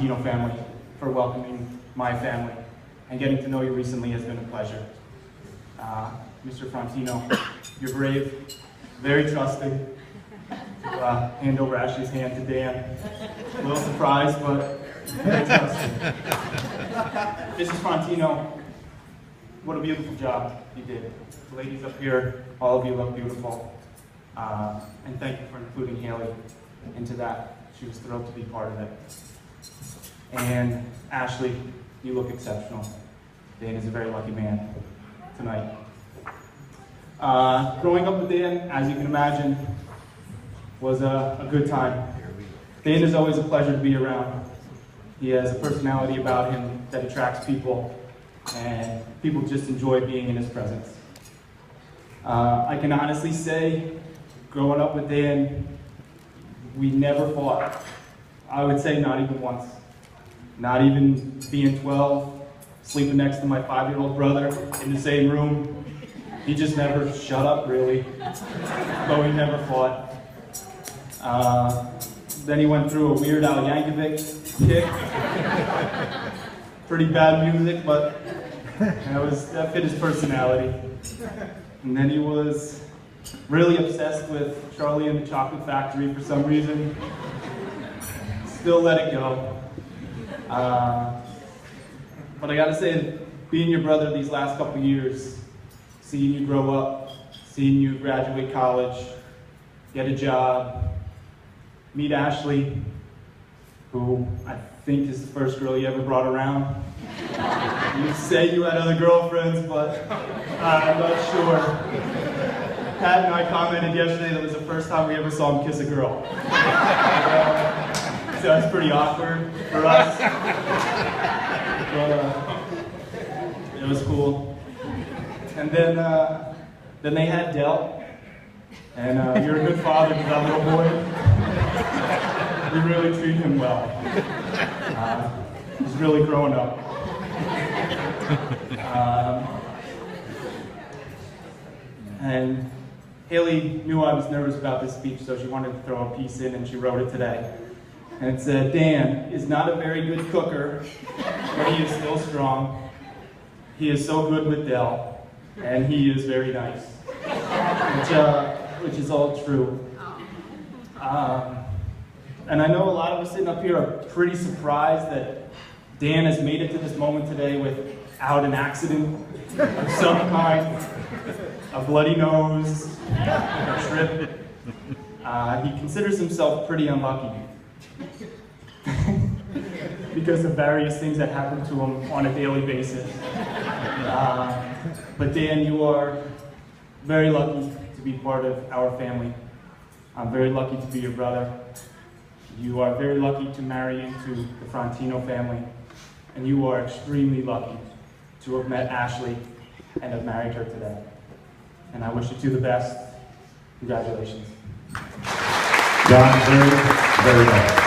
Frontino family for welcoming my family, and getting to know you recently has been a pleasure. Mr. Frontino, you're brave, very trusting. Hand over Ashley's hand to Dan. A little surprised, but very trusting. Mrs. Frontino, what a beautiful job you did. The ladies up here, all of you look beautiful. And thank you for including Haley into that. She was thrilled to be part of it. And Ashley, you look exceptional. Dan is a very lucky man tonight. Growing up with Dan, as you can imagine, was a good time. Dan is always a pleasure to be around. He has a personality about him that attracts people, and people just enjoy being in his presence. I can honestly say, growing up with Dan, we never fought. I would say not even once. Not even being 12, sleeping next to my 5-year-old brother in the same room. He just never shut up, really, though he never fought. Then he went through a Weird Al Yankovic kick. Pretty bad music, but that fit his personality. And then he was really obsessed with Charlie and the Chocolate Factory for some reason. Still let it go. But I gotta say, being your brother these last couple years, seeing you grow up, seeing you graduate college, get a job, meet Ashley, who I think is the first girl you ever brought around. You say you had other girlfriends, but I'm not sure. Pat and I commented yesterday that was the first time we ever saw him kiss a girl. So that's pretty awkward for us. But it was cool. And then they had Del, and you're a good father to that little boy. You really treat him well. He's really growing up. And Haley knew I was nervous about this speech, so she wanted to throw a piece in, and she wrote it today. And it said, Dan is not a very good cooker, but he is still strong. He is so good with Del, and he is very nice, which is all true. And I know a lot of us sitting up here are pretty surprised that Dan has made it to this moment today without an accident of some kind, a bloody nose, a trip. He considers himself pretty unlucky because of various things that happen to him on a daily basis. But Dan, you are very lucky to be part of our family. I'm very lucky to be your brother. You are very lucky to marry into the Frontino family. And you are extremely lucky to have met Ashley and have married her today. And I wish you two the best. Congratulations. John, very, very much.